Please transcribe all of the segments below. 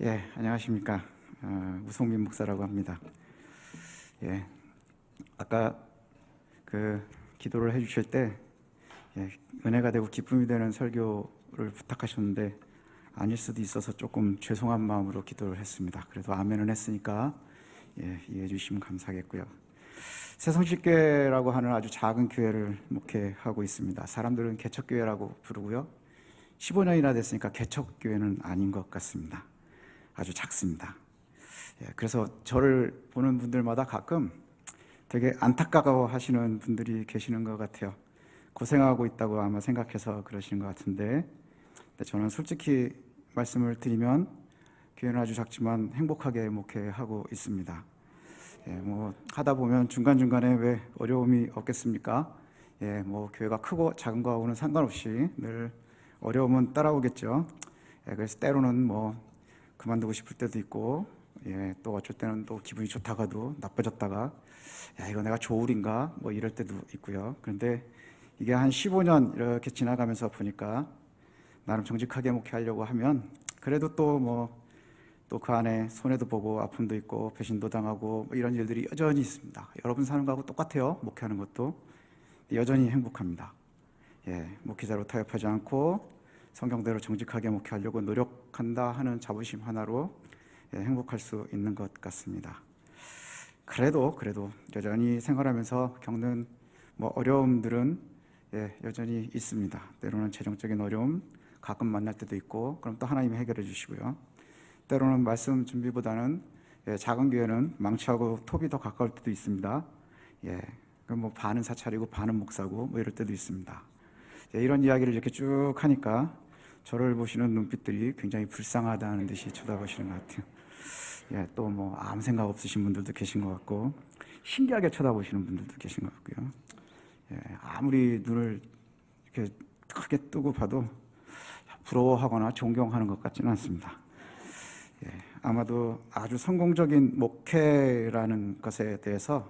안녕하십니까. 우성민 목사라고 합니다. 아까 기도를 해주실 때 은혜가 되고 기쁨이 되는 설교를 부탁하셨는데 아닐 수도 있어서 조금 죄송한 마음으로 기도를 했습니다. 그래도 아멘은 했으니까 이해해 주시면 감사하겠고요. 새성실교회라고 하는 아주 작은 교회를 목회하고 있습니다. 사람들은 개척교회라고 부르고요. 15년이나 됐으니까 개척교회는 아닌 것 같습니다. 아주 작습니다. 그래서 저를 보는 분들마다 가끔 되게 안타까워 하시는 분들이 계시는 것 같아요. 고생하고 있다고 아마 생각해서 그러시는 것 같은데, 저는 솔직히 말씀을 드리면 교회는 아주 작지만 행복하게 목회하고 있습니다. 하다 보면 중간중간에 왜 어려움이 없겠습니까? 교회가 크고 작은 거하고는 상관없이 늘 어려움은 따라오겠죠. 그래서 때로는 그만두고 싶을 때도 있고, 또 어쩔 때는 또 기분이 좋다가도 나빠졌다가, 이거 내가 조울인가? 이럴 때도 있고요. 그런데 이게 한 15년 이렇게 지나가면서 보니까 나름 정직하게 목회하려고 하면 그래도 또 그 안에 손해도 보고 아픔도 있고 배신도 당하고 이런 일들이 여전히 있습니다. 여러분 사는 거하고 똑같아요. 목회하는 것도 여전히 행복합니다. 목회자로 타협하지 않고 성경대로 정직하게 목회하려고 노력한다 하는 자부심 하나로 행복할 수 있는 것 같습니다. 그래도 여전히 생활하면서 겪는 어려움들은 여전히 있습니다. 때로는 재정적인 어려움 가끔 만날 때도 있고, 그럼 또 하나님이 해결해 주시고요. 때로는 말씀 준비보다는 작은 교회는 망치하고 톱이 더 가까울 때도 있습니다. 그럼 반은 사찰이고 반은 목사고 이럴 때도 있습니다. 이런 이야기를 이렇게 쭉 하니까 저를 보시는 눈빛들이 굉장히 불쌍하다는 듯이 쳐다보시는 것 같아요. 또 아무 생각 없으신 분들도 계신 것 같고, 신기하게 쳐다보시는 분들도 계신 것 같고요. 아무리 눈을 이렇게 크게 뜨고 봐도 부러워하거나 존경하는 것 같지는 않습니다. 아마도 아주 성공적인 목회라는 것에 대해서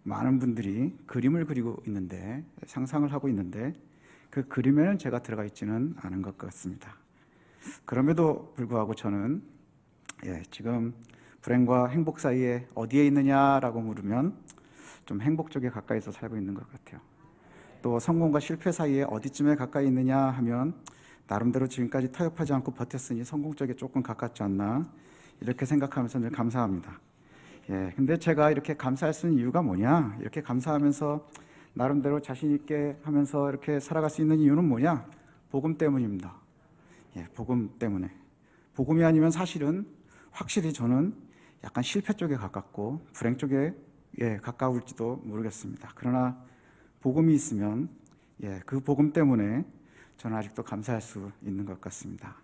많은 분들이 그림을 그리고 있는데, 상상을 하고 있는데, 그 그림에는 제가 들어가 있지는 않은 것 같습니다. 그럼에도 불구하고 저는 지금 불행과 행복 사이에 어디에 있느냐라고 물으면 좀 행복 쪽에 가까이서 살고 있는 것 같아요. 또 성공과 실패 사이에 어디쯤에 가까이 있느냐 하면 나름대로 지금까지 타협하지 않고 버텼으니 성공 쪽에 조금 가깝지 않나, 이렇게 생각하면서 늘 감사합니다. 근데 제가 이렇게 감사할 수 있는 이유가 뭐냐? 이렇게 감사하면서 나름대로 자신 있게 하면서 이렇게 살아갈 수 있는 이유는 뭐냐? 복음 때문입니다. 복음 때문에. 복음이 아니면 사실은 확실히 저는 약간 실패 쪽에 가깝고 불행 쪽에 가까울지도 모르겠습니다. 그러나 복음이 있으면 그 복음 때문에 저는 아직도 감사할 수 있는 것 같습니다.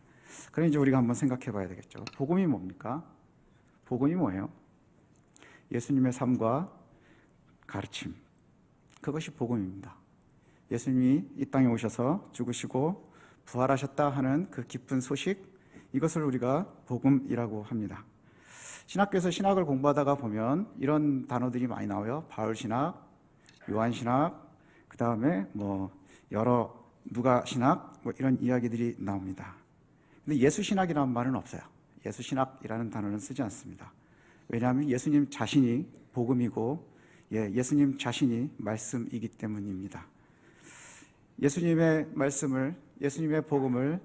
그럼 이제 우리가 한번 생각해 봐야 되겠죠. 복음이 뭡니까? 복음이 뭐예요? 예수님의 삶과 가르침, 그것이 복음입니다. 예수님이 이 땅에 오셔서 죽으시고 부활하셨다 하는 그 기쁜 소식, 이것을 우리가 복음이라고 합니다. 신학교에서 신학을 공부하다가 보면 이런 단어들이 많이 나와요. 바울신학, 요한신학, 그 다음에 여러 누가신학, 이런 이야기들이 나옵니다. 근데 예수신학이라는 말은 없어요. 예수신학이라는 단어는 쓰지 않습니다. 왜냐하면 예수님 자신이 복음이고 예수님 자신이 말씀이기 때문입니다. 예수님의 말씀을, 예수님의 복음을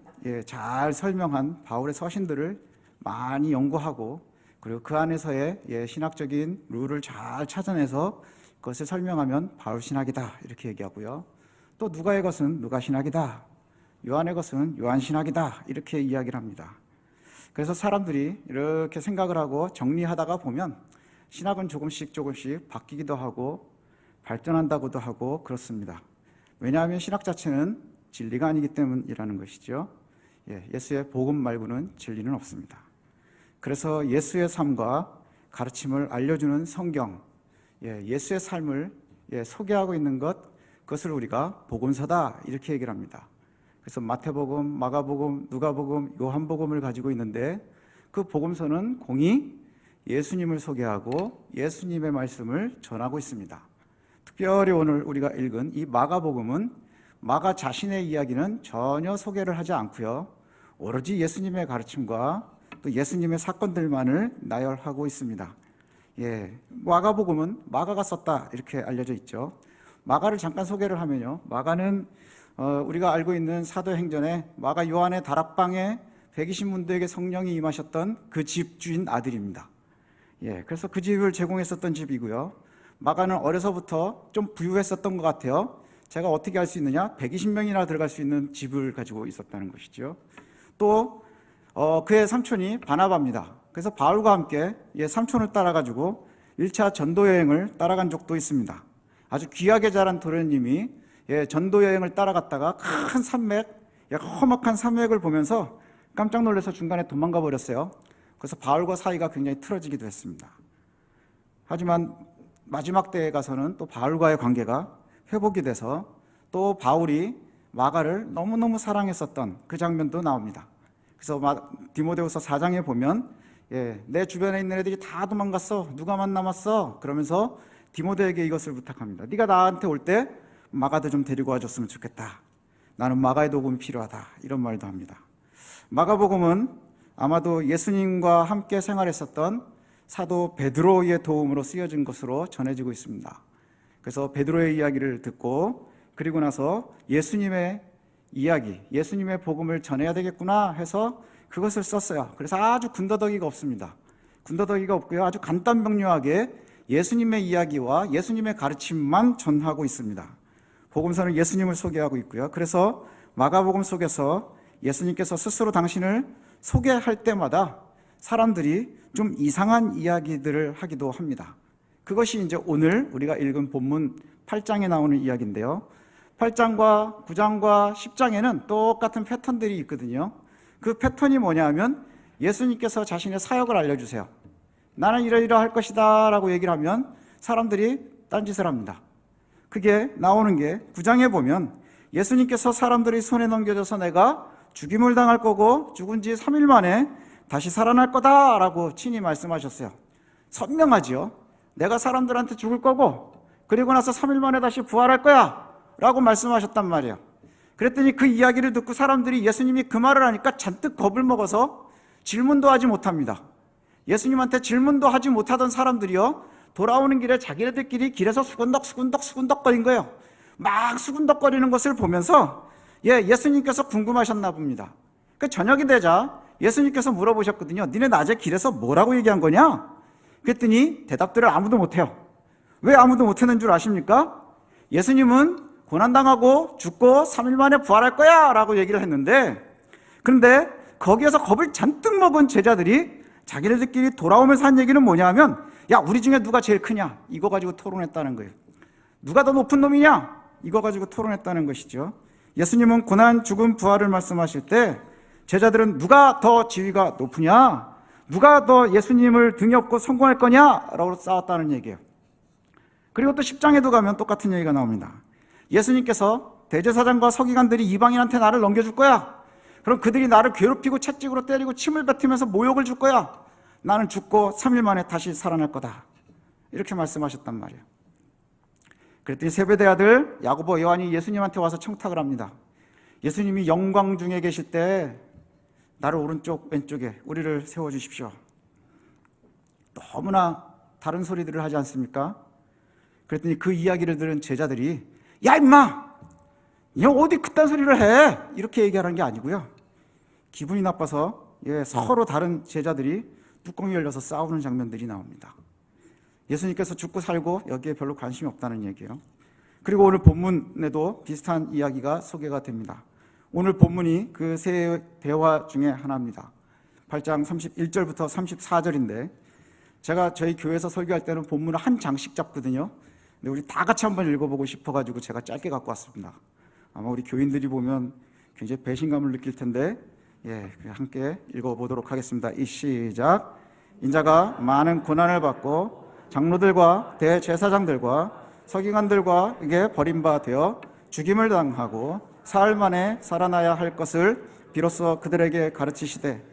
잘 설명한 바울의 서신들을 많이 연구하고, 그리고 그 안에서의 신학적인 룰을 잘 찾아내서 그것을 설명하면 바울신학이다 이렇게 얘기하고요. 또 누가의 것은 누가신학이다, 요한의 것은 요한신학이다 이렇게 이야기를 합니다. 그래서 사람들이 이렇게 생각을 하고 정리하다가 보면 신학은 조금씩 바뀌기도 하고 발전한다고도 하고 그렇습니다. 왜냐하면 신학 자체는 진리가 아니기 때문이라는 것이죠. 예수의 복음 말고는 진리는 없습니다. 그래서 예수의 삶과 가르침을 알려주는 성경, 예수의 삶을 소개하고 있는 그것을 우리가 복음서다 이렇게 얘기를 합니다. 그래서 마태복음, 마가복음, 누가복음, 요한복음을 가지고 있는데, 그 복음서는 공히 예수님을 소개하고 예수님의 말씀을 전하고 있습니다. 특별히 오늘 우리가 읽은 이 마가복음은 마가 자신의 이야기는 전혀 소개를 하지 않고요, 오로지 예수님의 가르침과 또 예수님의 사건들만을 나열하고 있습니다. 마가복음은 마가가 썼다 이렇게 알려져 있죠. 마가를 잠깐 소개를 하면요, 마가는 우리가 알고 있는 사도행전에 마가 요한의 다락방에 120문도에게 성령이 임하셨던 그 집주인 아들입니다. 그래서 그 집을 제공했었던 집이고요. 마가는 어려서부터 좀 부유했었던 것 같아요. 제가 어떻게 알 수 있느냐? 120명이나 들어갈 수 있는 집을 가지고 있었다는 것이죠. 또 그의 삼촌이 바나바입니다. 그래서 바울과 함께 삼촌을 따라가지고 1차 전도여행을 따라간 적도 있습니다. 아주 귀하게 자란 도련님이 전도여행을 따라갔다가 큰 산맥, 험악한 산맥을 보면서 깜짝 놀라서 중간에 도망가 버렸어요. 그래서 바울과 사이가 굉장히 틀어지기도 했습니다. 하지만 마지막 때에 가서는 또 바울과의 관계가 회복이 돼서 또 바울이 마가를 너무너무 사랑했었던 그 장면도 나옵니다. 그래서 디모데후서 4장에 보면 내 주변에 있는 애들이 다 도망갔어, 누가만 남았어, 그러면서 디모데에게 이것을 부탁합니다. 네가 나한테 올 때 마가도 좀 데리고 와줬으면 좋겠다. 나는 마가의 도움이 필요하다. 이런 말도 합니다. 마가복음은 아마도 예수님과 함께 생활했었던 사도 베드로의 도움으로 쓰여진 것으로 전해지고 있습니다. 그래서 베드로의 이야기를 듣고 그리고 나서 예수님의 이야기, 예수님의 복음을 전해야 되겠구나 해서 그것을 썼어요. 그래서 아주 군더더기가 없습니다. 군더더기가 없고요, 아주 간단명료하게 예수님의 이야기와 예수님의 가르침만 전하고 있습니다. 복음서는 예수님을 소개하고 있고요. 그래서 마가복음 속에서 예수님께서 스스로 당신을 소개할 때마다 사람들이 좀 이상한 이야기들을 하기도 합니다. 그것이 이제 오늘 우리가 읽은 본문 8장에 나오는 이야기인데요. 8장과 9장과 10장에는 똑같은 패턴들이 있거든요. 그 패턴이 뭐냐면 예수님께서 자신의 사역을 알려주세요. 나는 이러이러할 것이다 라고 얘기를 하면 사람들이 딴짓을 합니다. 그게 나오는 게 9장에 보면 예수님께서 사람들이 손에 넘겨져서 내가 죽임을 당할 거고 죽은 지 3일 만에 다시 살아날 거다 라고 친히 말씀하셨어요. 선명하지요. 내가 사람들한테 죽을 거고 그리고 나서 3일 만에 다시 부활할 거야 라고 말씀하셨단 말이에요. 그랬더니 그 이야기를 듣고 사람들이 예수님이 그 말을 하니까 잔뜩 겁을 먹어서 질문도 하지 못합니다. 예수님한테 질문도 하지 못하던 사람들이요, 돌아오는 길에 자기네들끼리 길에서 수군덕 거린 거예요. 막 수군덕거리는 것을 보면서 예수님께서 궁금하셨나 봅니다. 그 저녁이 되자 예수님께서 물어보셨거든요. 니네 낮에 길에서 뭐라고 얘기한 거냐? 그랬더니 대답들을 아무도 못해요. 왜 아무도 못했는 줄 아십니까? 예수님은 고난당하고 죽고 3일 만에 부활할 거야 라고 얘기를 했는데, 그런데 거기에서 겁을 잔뜩 먹은 제자들이 자기네들끼리 돌아오면서 한 얘기는 뭐냐 하면, 야, 우리 중에 누가 제일 크냐? 이거 가지고 토론했다는 거예요. 누가 더 높은 놈이냐? 이거 가지고 토론했다는 것이죠. 예수님은 고난, 죽음, 부활을 말씀하실 때 제자들은 누가 더 지위가 높으냐? 누가 더 예수님을 등에 업고 성공할 거냐? 라고 싸웠다는 얘기예요. 그리고 또 10장에도 가면 똑같은 얘기가 나옵니다. 예수님께서 대제사장과 서기관들이 이방인한테 나를 넘겨줄 거야. 그럼 그들이 나를 괴롭히고 채찍으로 때리고 침을 뱉으면서 모욕을 줄 거야. 나는 죽고 3일 만에 다시 살아날 거다. 이렇게 말씀하셨단 말이에요. 그랬더니 세베대 아들 야고보, 요한이 예수님한테 와서 청탁을 합니다. 예수님이 영광 중에 계실 때 나를 오른쪽 왼쪽에 우리를 세워주십시오. 너무나 다른 소리들을 하지 않습니까? 그랬더니 그 이야기를 들은 제자들이, 야 임마, 너 어디 그딴 소리를 해? 이렇게 얘기하는 게 아니고요, 기분이 나빠서 서로 다른 제자들이 뚜껑이 열려서 싸우는 장면들이 나옵니다. 예수님께서 죽고 살고 여기에 별로 관심이 없다는 얘기예요. 그리고 오늘 본문에도 비슷한 이야기가 소개가 됩니다. 오늘 본문이 그 세 대화 중에 하나입니다. 8장 31절부터 34절인데 제가 저희 교회에서 설교할 때는 본문을 한 장씩 잡거든요. 근데 우리 다 같이 한번 읽어보고 싶어가지고 제가 짧게 갖고 왔습니다. 아마 우리 교인들이 보면 굉장히 배신감을 느낄 텐데 함께 읽어보도록 하겠습니다. 시작. 인자가 많은 고난을 받고 장로들과 대제사장들과 서기관들과에게 버림바 되어 죽임을 당하고 사흘 만에 살아나야 할 것을 비로소 그들에게 가르치시되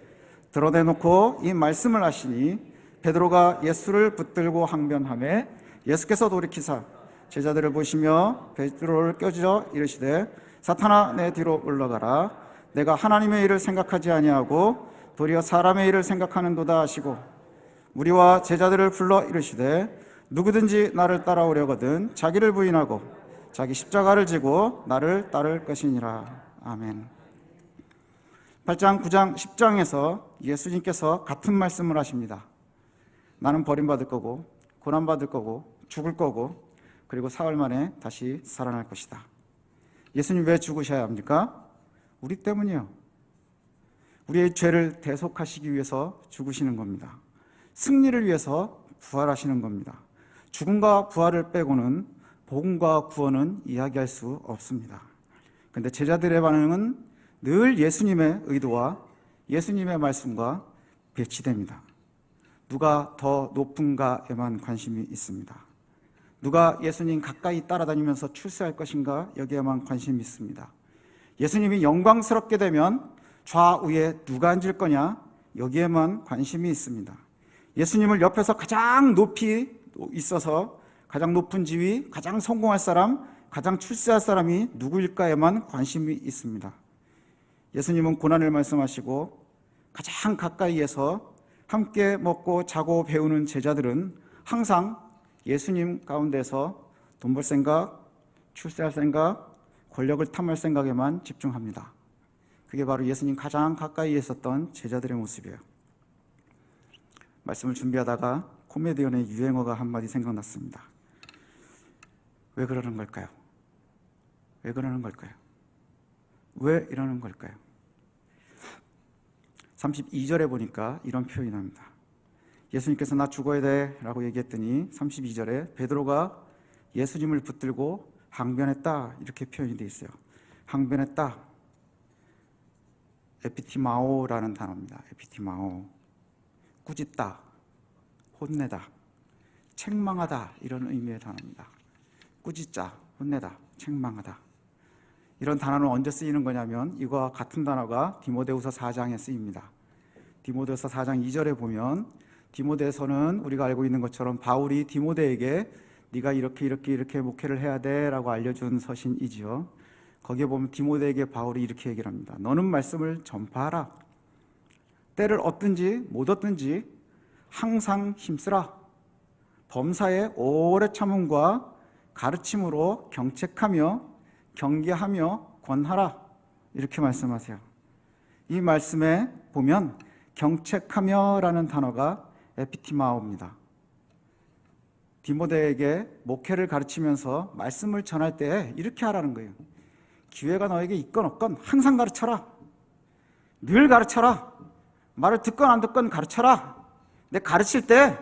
드러내놓고 이 말씀을 하시니 베드로가 예수를 붙들고 항변하매 예수께서 돌이키사 제자들을 보시며 베드로를 껴주어 이르시되 사탄아 내 뒤로 물러가라. 내가 하나님의 일을 생각하지 아니하고 도리어 사람의 일을 생각하는도다 하시고 우리와 제자들을 불러 이르시되 누구든지 나를 따라오려거든 자기를 부인하고 자기 십자가를 지고 나를 따를 것이니라. 아멘. 8장, 9장, 10장에서 예수님께서 같은 말씀을 하십니다. 나는 버림받을 거고 고난받을 거고 죽을 거고 그리고 사흘 만에 다시 살아날 것이다. 예수님 왜 죽으셔야 합니까? 우리 때문이요. 우리의 죄를 대속하시기 위해서 죽으시는 겁니다. 승리를 위해서 부활하시는 겁니다. 죽음과 부활을 빼고는 복음과 구원은 이야기할 수 없습니다. 그런데 제자들의 반응은 늘 예수님의 의도와 예수님의 말씀과 배치됩니다. 누가 더 높은가에만 관심이 있습니다. 누가 예수님 가까이 따라다니면서 출세할 것인가 여기에만 관심이 있습니다. 예수님이 영광스럽게 되면 좌우에 누가 앉을 거냐 여기에만 관심이 있습니다. 예수님을 옆에서 가장 높이 있어서 가장 높은 지위, 가장 성공할 사람, 가장 출세할 사람이 누구일까에만 관심이 있습니다. 예수님은 고난을 말씀하시고 가장 가까이에서 함께 먹고 자고 배우는 제자들은 항상 예수님 가운데서 돈 벌 생각, 출세할 생각, 권력을 탐할 생각에만 집중합니다. 그게 바로 예수님 가장 가까이 있었던 제자들의 모습이에요. 말씀을 준비하다가 코미디언의 유행어가 한마디 생각났습니다. 왜 그러는 걸까요? 왜 그러는 걸까요? 왜 이러는 걸까요? 32절에 보니까 이런 표현이 납니다. 예수님께서 나 죽어야 돼 라고 얘기했더니 32절에 베드로가 예수님을 붙들고 항변했다 이렇게 표현이 되어 있어요. 항변했다. 에피티마오라는 단어입니다. 에피티마오. 꾸짖다, 혼내다, 책망하다 이런 의미의 단어입니다. 꾸짖자, 혼내다, 책망하다. 이런 단어는 언제 쓰이는 거냐면 이거와 같은 단어가 디모데후서 4장에 쓰입니다. 디모데후서 4장 2절에 보면 디모데서는 우리가 알고 있는 것처럼 바울이 디모데에게 네가 이렇게 목회를 해야 돼 라고 알려준 서신이지요. 거기에 보면 디모데에게 바울이 이렇게 얘기를 합니다. 너는 말씀을 전파하라. 때를 얻든지 못 얻든지 항상 힘쓰라. 범사의 오래 참음과 가르침으로 경책하며 경계하며 권하라. 이렇게 말씀하세요. 이 말씀에 보면 경책하며 라는 단어가 에피티마오입니다. 디모데에게 목회를 가르치면서 말씀을 전할 때 이렇게 하라는 거예요. 기회가 너에게 있건 없건 항상 가르쳐라. 늘 가르쳐라. 말을 듣건 안 듣건 가르쳐라. 내 가르칠 때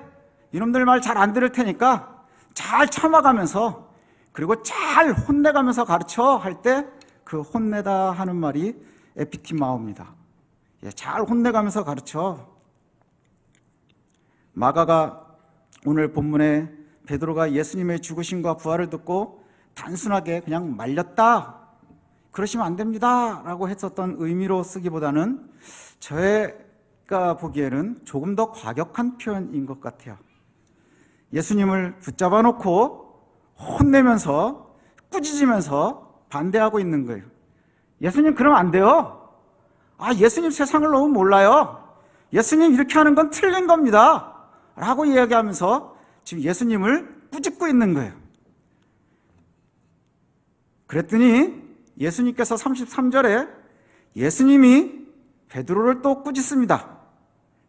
이놈들 말 잘 안 들을 테니까 잘 참아가면서 그리고 잘 혼내가면서 가르쳐 할 때 그 혼내다 하는 말이 에피티마오입니다. 잘 혼내가면서 가르쳐. 마가가 오늘 본문에 베드로가 예수님의 죽으심과 부활을 듣고 단순하게 그냥 말렸다, 그러시면 안 됩니다 라고 했었던 의미로 쓰기보다는 제가 보기에는 조금 더 과격한 표현인 것 같아요. 예수님을 붙잡아 놓고 혼내면서 꾸짖으면서 반대하고 있는 거예요. 예수님 그러면 안 돼요. 예수님 세상을 너무 몰라요. 예수님 이렇게 하는 건 틀린 겁니다 라고 이야기하면서 지금 예수님을 꾸짖고 있는 거예요. 그랬더니 예수님께서 33절에 예수님이 베드로를 또 꾸짖습니다.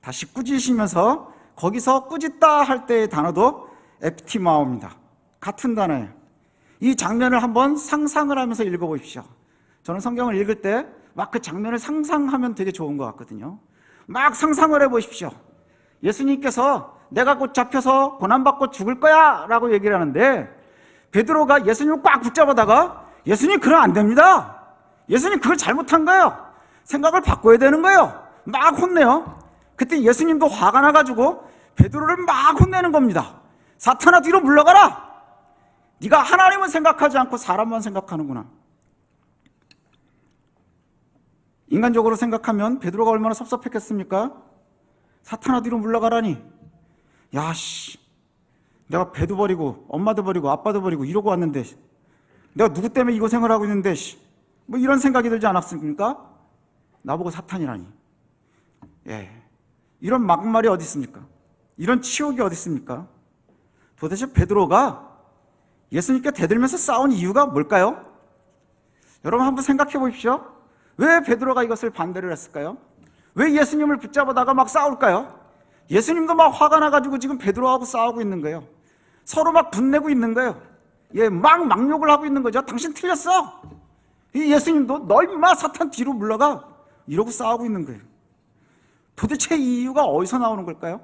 다시 꾸짖으시면서 거기서 꾸짖다 할 때의 단어도 에피티마오입니다. 같은 단어예요. 이 장면을 한번 상상을 하면서 읽어보십시오. 저는 성경을 읽을 때 막 그 장면을 상상하면 되게 좋은 것 같거든요. 막 상상을 해보십시오. 예수님께서 내가 곧 잡혀서 고난받고 죽을 거야 라고 얘기를 하는데 베드로가 예수님을 꽉 붙잡아다가 예수님 그러면 안 됩니다. 예수님 그걸 잘못한 거예요. 생각을 바꿔야 되는 거예요. 막 혼내요. 그때 예수님도 화가 나가지고 베드로를 막 혼내는 겁니다. 사탄아 뒤로 물러가라. 네가 하나님은 생각하지 않고 사람만 생각하는구나. 인간적으로 생각하면 베드로가 얼마나 섭섭했겠습니까? 사탄아 뒤로 물러가라니. 야씨, 내가 배도 버리고 엄마도 버리고 아빠도 버리고 이러고 왔는데 내가 누구 때문에 이 고생을 하고 있는데 뭐 이런 생각이 들지 않았습니까? 나보고 사탄이라니. 예, 이런 막말이 어디 있습니까? 이런 치욕이 어디 있습니까? 도대체 베드로가 예수님께 대들면서 싸운 이유가 뭘까요? 여러분 한번 생각해 보십시오. 왜 베드로가 이것을 반대를 했을까요? 왜 예수님을 붙잡아다가 막 싸울까요? 예수님도 막 화가 나가지고 지금 베드로하고 싸우고 있는 거예요. 서로 막 분내고 있는 거예요. 예, 막 막욕을 하고 있는 거죠. 당신 틀렸어. 이 예수님도 너 임마 사탄 뒤로 물러가 이러고 싸우고 있는 거예요. 도대체 이 이유가 어디서 나오는 걸까요?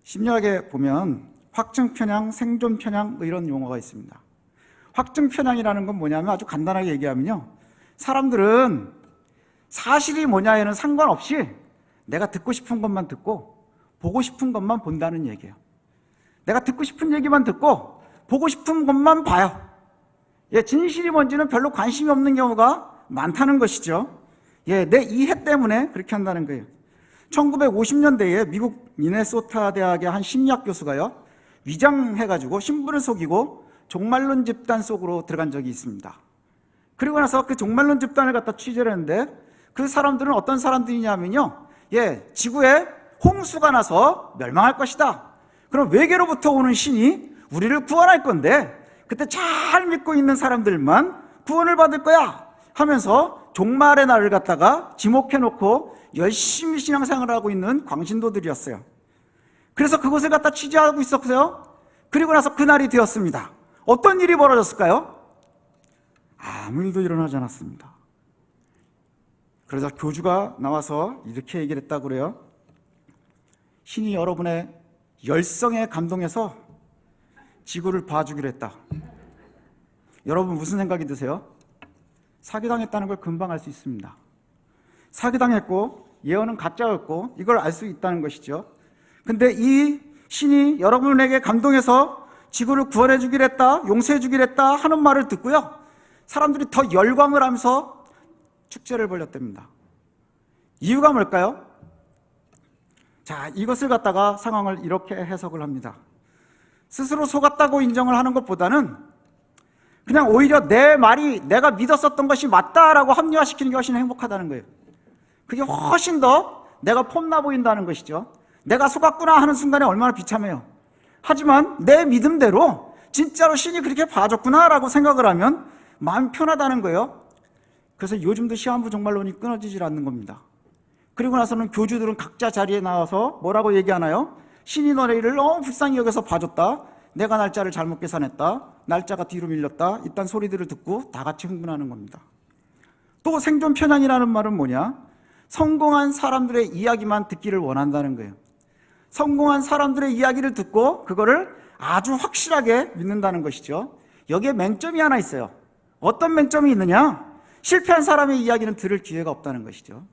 심리학에 보면 확증편향, 생존편향 이런 용어가 있습니다. 확증편향이라는 건 뭐냐면 아주 간단하게 얘기하면요, 사람들은 사실이 뭐냐에는 상관없이 내가 듣고 싶은 것만 듣고 보고 싶은 것만 본다는 얘기예요. 내가 듣고 싶은 얘기만 듣고 보고 싶은 것만 봐요. 예, 진실이 뭔지는 별로 관심이 없는 경우가 많다는 것이죠. 예, 내 이해 때문에 그렇게 한다는 거예요. 1950년대에 미국 미네소타 대학의 한 심리학 교수가요, 위장해가지고 신분을 속이고 종말론 집단 속으로 들어간 적이 있습니다. 그리고 나서 그 종말론 집단을 갖다 취재를 했는데 그 사람들은 어떤 사람들이냐면요, 예, 지구에 홍수가 나서 멸망할 것이다. 그럼 외계로부터 오는 신이 우리를 구원할 건데 그때 잘 믿고 있는 사람들만 구원을 받을 거야 하면서 종말의 날을 갖다가 지목해놓고 열심히 신앙생활을 하고 있는 광신도들이었어요. 그래서 그곳을 갖다 취재하고 있었어요. 그리고 나서 그날이 되었습니다. 어떤 일이 벌어졌을까요? 아무 일도 일어나지 않았습니다. 그러자 교주가 나와서 이렇게 얘기를 했다고 그래요. 신이 여러분의 열성에 감동해서 지구를 봐주기로 했다. 여러분 무슨 생각이 드세요? 사기당했다는 걸 금방 알 수 있습니다. 사기당했고 예언은 가짜였고 이걸 알 수 있다는 것이죠. 근데 이 신이 여러분에게 감동해서 지구를 구원해 주기로 했다, 용서해 주기로 했다 하는 말을 듣고요, 사람들이 더 열광을 하면서 축제를 벌였답니다. 이유가 뭘까요? 자, 이것을 갖다가 상황을 이렇게 해석을 합니다. 스스로 속았다고 인정을 하는 것보다는 그냥 오히려 내 말이 내가 믿었었던 것이 맞다라고 합리화시키는 게 훨씬 행복하다는 거예요. 그게 훨씬 더 내가 폼나 보인다는 것이죠. 내가 속았구나 하는 순간에 얼마나 비참해요. 하지만 내 믿음대로 진짜로 신이 그렇게 봐줬구나라고 생각을 하면 마음 편하다는 거예요. 그래서 요즘도 시한부 종말론이 끊어지질 않는 겁니다. 그리고 나서는 교주들은 각자 자리에 나와서 뭐라고 얘기하나요? 신이 너희를 너무 불쌍히 여겨서 봐줬다, 내가 날짜를 잘못 계산했다, 날짜가 뒤로 밀렸다, 이딴 소리들을 듣고 다 같이 흥분하는 겁니다. 또 생존 편향이라는 말은 뭐냐? 성공한 사람들의 이야기만 듣기를 원한다는 거예요. 성공한 사람들의 이야기를 듣고 그거를 아주 확실하게 믿는다는 것이죠. 여기에 맹점이 하나 있어요. 어떤 맹점이 있느냐? 실패한 사람의 이야기는 들을 기회가 없다는 것이죠.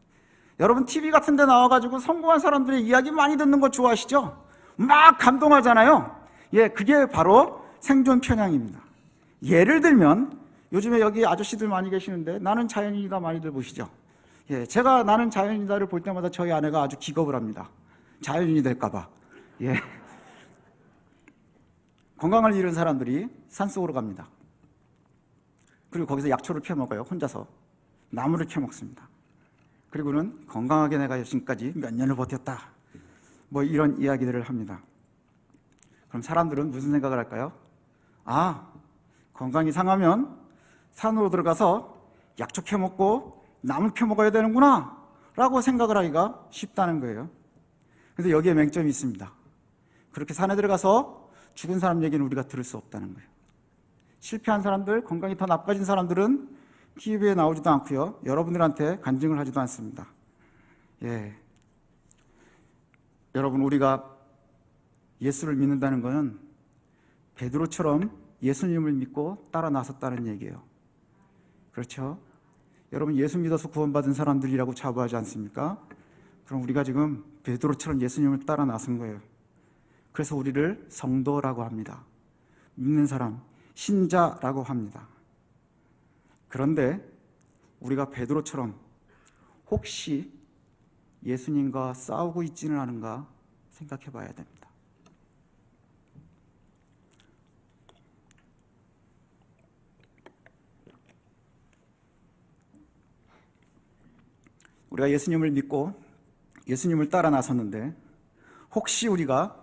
여러분 TV 같은 데 나와가지고 성공한 사람들의 이야기 많이 듣는 거 좋아하시죠? 막 감동하잖아요. 예, 그게 바로 생존 편향입니다. 예를 들면 요즘에 여기 아저씨들 많이 계시는데 나는 자연인이다 많이들 보시죠? 예, 제가 나는 자연인이다를 볼 때마다 저희 아내가 아주 기겁을 합니다. 자연인이 될까봐. 예. 건강을 잃은 사람들이 산속으로 갑니다. 그리고 거기서 약초를 펴 먹어요. 혼자서 나무를 켜 먹습니다. 그리고는 건강하게 내가 지금까지 몇 년을 버텼다, 뭐 이런 이야기들을 합니다. 그럼 사람들은 무슨 생각을 할까요? 아, 건강이 상하면 산으로 들어가서 약초 켜 먹고 나무 켜 먹어야 되는구나 라고 생각을 하기가 쉽다는 거예요. 근데 여기에 맹점이 있습니다. 그렇게 산에 들어가서 죽은 사람 얘기는 우리가 들을 수 없다는 거예요. 실패한 사람들, 건강이 더 나빠진 사람들은 TV에 나오지도 않고요, 여러분들한테 간증을 하지도 않습니다. 예, 여러분, 우리가 예수를 믿는다는 것은 베드로처럼 예수님을 믿고 따라 나섰다는 얘기예요. 그렇죠? 여러분, 예수 믿어서 구원받은 사람들이라고 자부하지 않습니까? 그럼 우리가 지금 베드로처럼 예수님을 따라 나선 거예요. 그래서 우리를 성도라고 합니다. 믿는 사람, 신자라고 합니다. 그런데 우리가 베드로처럼 혹시 예수님과 싸우고 있지는 않은가 생각해 봐야 됩니다. 우리가 예수님을 믿고 예수님을 따라 나섰는데 혹시 우리가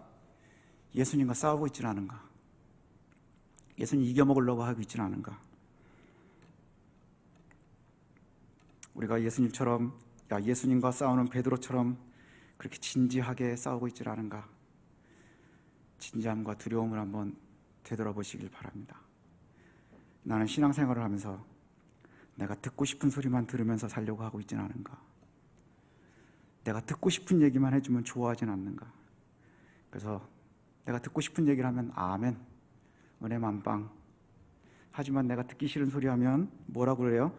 예수님과 싸우고 있지는 않은가? 예수님 이겨먹으려고 하고 있지는 않은가? 우리가 예수님처럼, 예수님과 싸우는 베드로처럼 그렇게 진지하게 싸우고 있지는 않은가? 진지함과 두려움을 한번 되돌아보시길 바랍니다. 나는 신앙생활을 하면서 내가 듣고 싶은 소리만 들으면서 살려고 하고 있지는 않은가? 내가 듣고 싶은 얘기만 해주면 좋아하진 않는가? 그래서 내가 듣고 싶은 얘기를 하면 아멘, 은혜 만빵. 하지만 내가 듣기 싫은 소리 하면 뭐라고 그래요?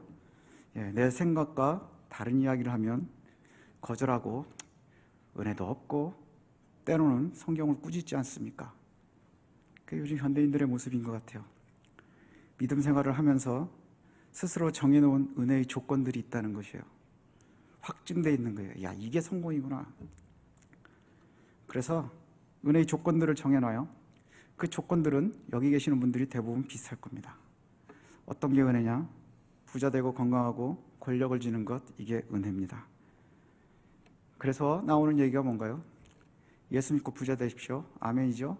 내 생각과 다른 이야기를 하면 거절하고 은혜도 없고 때로는 성경을 꾸짖지 않습니까? 그게 요즘 현대인들의 모습인 것 같아요. 믿음 생활을 하면서 스스로 정해놓은 은혜의 조건들이 있다는 것이에요. 확증되어 있는 거예요. 이게 성공이구나. 그래서 은혜의 조건들을 정해놔요. 그 조건들은 여기 계시는 분들이 대부분 비슷할 겁니다. 어떤 게 은혜냐? 부자 되고 건강하고 권력을 지는 것, 이게 은혜입니다. 그래서 나오는 얘기가 뭔가요? 예수 믿고 부자 되십시오. 아멘이죠?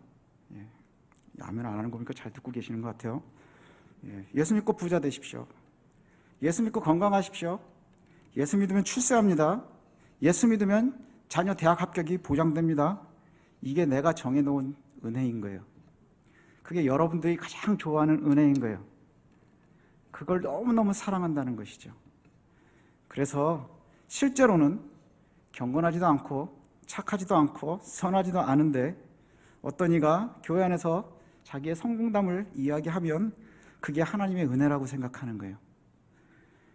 아멘 안 하는 거 보니까 잘 듣고 계시는 것 같아요. 예수 믿고 부자 되십시오. 예수 믿고 건강하십시오. 예수 믿으면 출세합니다. 예수 믿으면 자녀 대학 합격이 보장됩니다. 이게 내가 정해놓은 은혜인 거예요. 그게 여러분들이 가장 좋아하는 은혜인 거예요. 그걸 너무너무 사랑한다는 것이죠. 그래서 실제로는 경건하지도 않고 착하지도 않고 선하지도 않은데 어떤 이가 교회 안에서 자기의 성공담을 이야기하면 그게 하나님의 은혜라고 생각하는 거예요.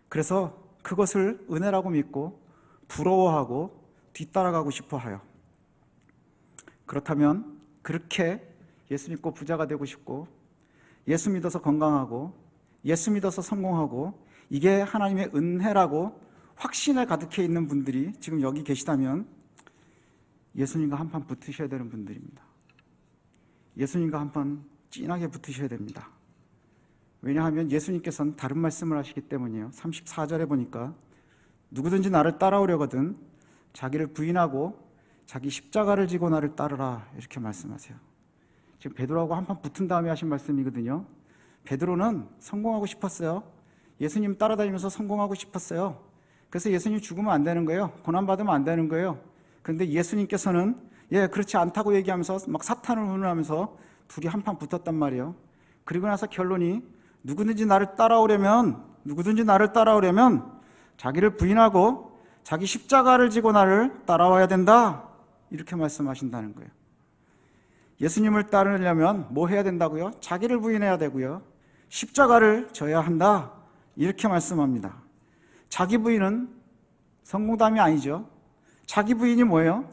그래서 그것을 은혜라고 믿고 부러워하고 뒤따라가고 싶어 해요. 그렇다면 그렇게 예수 믿고 부자가 되고 싶고 예수 믿어서 건강하고 예수 믿어서 성공하고 이게 하나님의 은혜라고 확신에 가득해 있는 분들이 지금 여기 계시다면 예수님과 한판 붙으셔야 되는 분들입니다. 예수님과 한판 진하게 붙으셔야 됩니다. 왜냐하면 예수님께서는 다른 말씀을 하시기 때문이에요. 34절에 보니까 누구든지 나를 따라오려거든 자기를 부인하고 자기 십자가를 지고 나를 따르라, 이렇게 말씀하세요. 지금 베드로하고 한판 붙은 다음에 하신 말씀이거든요. 베드로는 성공하고 싶었어요. 예수님 따라다니면서 성공하고 싶었어요. 그래서 예수님 죽으면 안 되는 거예요. 고난받으면 안 되는 거예요. 그런데 예수님께서는 그렇지 않다고 얘기하면서 막 사탄을 운운하면서 둘이 한판 붙었단 말이에요. 그리고 나서 결론이 누구든지 나를 따라오려면 자기를 부인하고 자기 십자가를 지고 나를 따라와야 된다, 이렇게 말씀하신다는 거예요. 예수님을 따르려면 뭐 해야 된다고요? 자기를 부인해야 되고요, 십자가를 져야 한다, 이렇게 말씀합니다. 자기 부인은 성공담이 아니죠. 자기 부인이 뭐예요?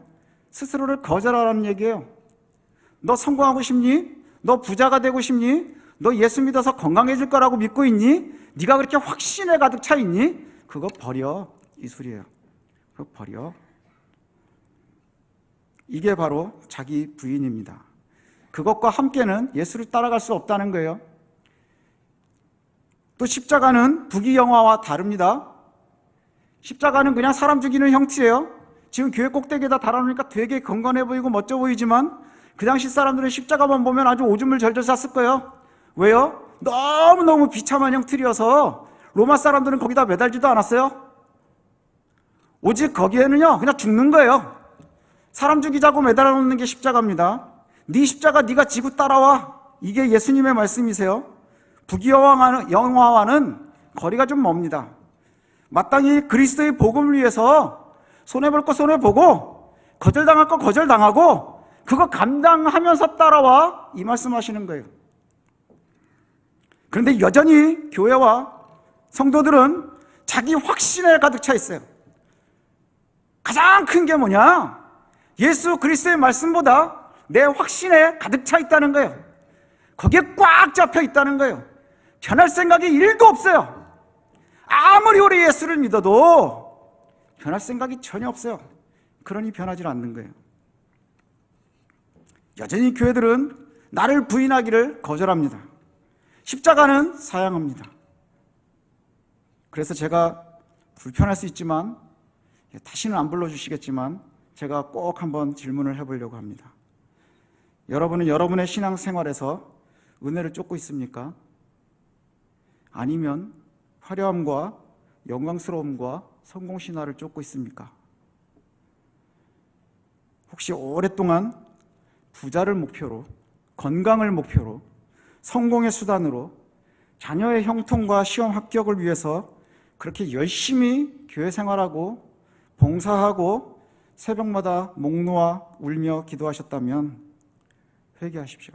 스스로를 거절하라는 얘기예요. 너 성공하고 싶니? 너 부자가 되고 싶니? 너 예수 믿어서 건강해질 거라고 믿고 있니? 네가 그렇게 확신에 가득 차 있니? 그거 버려, 이 소리예요. 그거 버려. 이게 바로 자기 부인입니다. 그것과 함께는 예수를 따라갈 수 없다는 거예요. 또 십자가는 부귀영화와 다릅니다. 십자가는 그냥 사람 죽이는 형태예요. 지금 교회 꼭대기에다 달아놓으니까 되게 건강해 보이고 멋져 보이지만 그 당시 사람들은 십자가만 보면 아주 오줌을 절절 쌌을 거예요. 왜요? 너무너무 비참한 형틀이어서 로마 사람들은 거기다 매달지도 않았어요. 오직 거기에는요, 그냥 죽는 거예요. 사람 죽이자고 매달아 놓는 게 십자가입니다. 네 십자가 네가 지고 따라와, 이게 예수님의 말씀이세요. 부귀영화와는 거리가 좀 멉니다. 마땅히 그리스도의 복음을 위해서 손해볼 거 손해보고 거절당할 거 거절당하고 그거 감당하면서 따라와, 이 말씀하시는 거예요. 그런데 여전히 교회와 성도들은 자기 확신에 가득 차 있어요. 가장 큰 게 뭐냐? 예수 그리스도의 말씀보다 내 확신에 가득 차 있다는 거예요. 거기에 꽉 잡혀 있다는 거예요. 변할 생각이 1도 없어요. 아무리 우리 예수를 믿어도 변할 생각이 전혀 없어요. 그러니 변하지 않는 거예요. 여전히 교회들은 나를 부인하기를 거절합니다. 십자가는 사양합니다. 그래서 제가 불편할 수 있지만 다시는 안 불러주시겠지만 제가 꼭 한번 질문을 해보려고 합니다. 여러분은 여러분의 신앙생활에서 은혜를 쫓고 있습니까? 아니면 화려함과 영광스러움과 성공신화를 쫓고 있습니까? 혹시 오랫동안 부자를 목표로, 건강을 목표로, 성공의 수단으로 자녀의 형통과 시험 합격을 위해서 그렇게 열심히 교회 생활하고 봉사하고 새벽마다 목 놓아 울며 기도하셨다면 회개하십시오.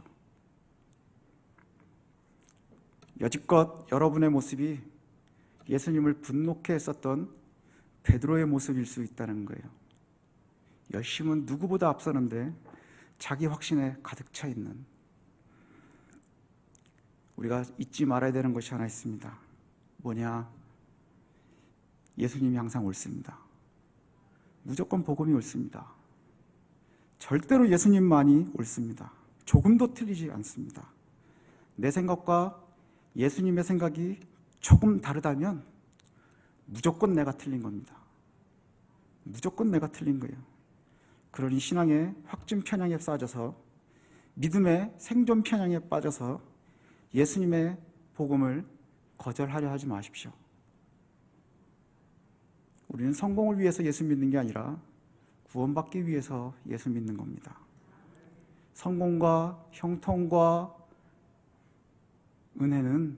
여지껏 여러분의 모습이 예수님을 분노케 했었던 베드로의 모습일 수 있다는 거예요. 열심은 누구보다 앞서는데 자기 확신에 가득 차 있는, 우리가 잊지 말아야 되는 것이 하나 있습니다. 뭐냐? 예수님이 항상 옳습니다. 무조건 복음이 옳습니다. 절대로 예수님만이 옳습니다. 조금도 틀리지 않습니다. 내 생각과 예수님의 생각이 조금 다르다면 무조건 내가 틀린 겁니다. 무조건 내가 틀린 거예요. 그러니 신앙의 확증 편향에 빠져서, 믿음의 생존 편향에 빠져서 예수님의 복음을 거절하려 하지 마십시오. 우리는 성공을 위해서 예수 믿는 게 아니라 구원받기 위해서 예수 믿는 겁니다. 성공과 형통과 은혜는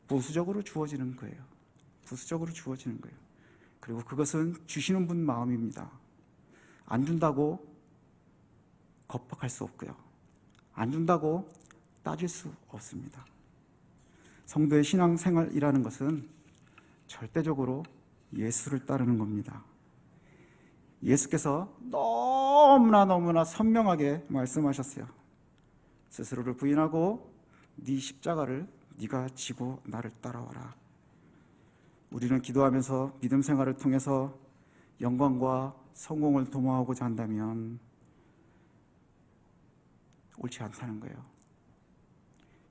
부수적으로 주어지는 거예요. 부수적으로 주어지는 거예요. 그리고 그것은 주시는 분 마음입니다. 안 준다고 겁박할 수 없고요. 안 준다고 따질 수 없습니다. 성도의 신앙생활이라는 것은 절대적으로 예수를 따르는 겁니다. 예수께서 너무나 선명하게 말씀하셨어요. 스스로를 부인하고 네 십자가를 네가 지고 나를 따라와라. 우리는 기도하면서 믿음 생활을 통해서 영광과 성공을 도모하고자 한다면 옳지 않다는 거예요.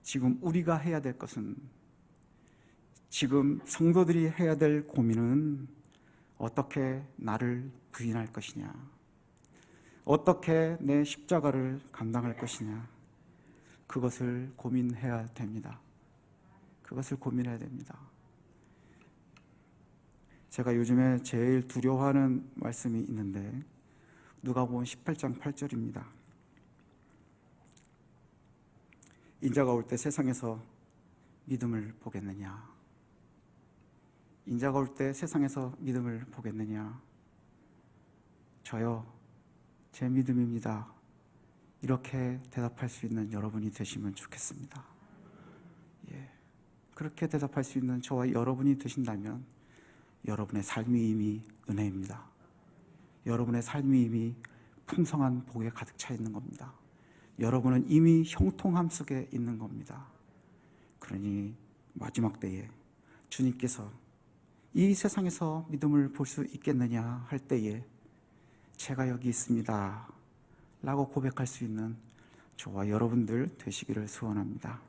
지금 우리가 해야 될 것은, 지금 성도들이 해야 될 고민은 어떻게 나를 부인할 것이냐, 어떻게 내 십자가를 감당할 것이냐, 그것을 고민해야 됩니다. 그것을 고민해야 됩니다. 제가 요즘에 제일 두려워하는 말씀이 있는데 누가복음 18장 8절입니다. 인자가 올 때 세상에서 믿음을 보겠느냐? 인자가 올 때 세상에서 믿음을 보겠느냐? 저요, 제 믿음입니다. 이렇게 대답할 수 있는 여러분이 되시면 좋겠습니다. 그렇게 대답할 수 있는 저와 여러분이 되신다면 여러분의 삶이 이미 은혜입니다. 여러분의 삶이 이미 풍성한 복에 가득 차 있는 겁니다. 여러분은 이미 형통함 속에 있는 겁니다. 그러니 마지막 때에 주님께서 이 세상에서 믿음을 볼 수 있겠느냐 할 때에 제가 여기 있습니다 라고 고백할 수 있는 저와 여러분들 되시기를 소원합니다.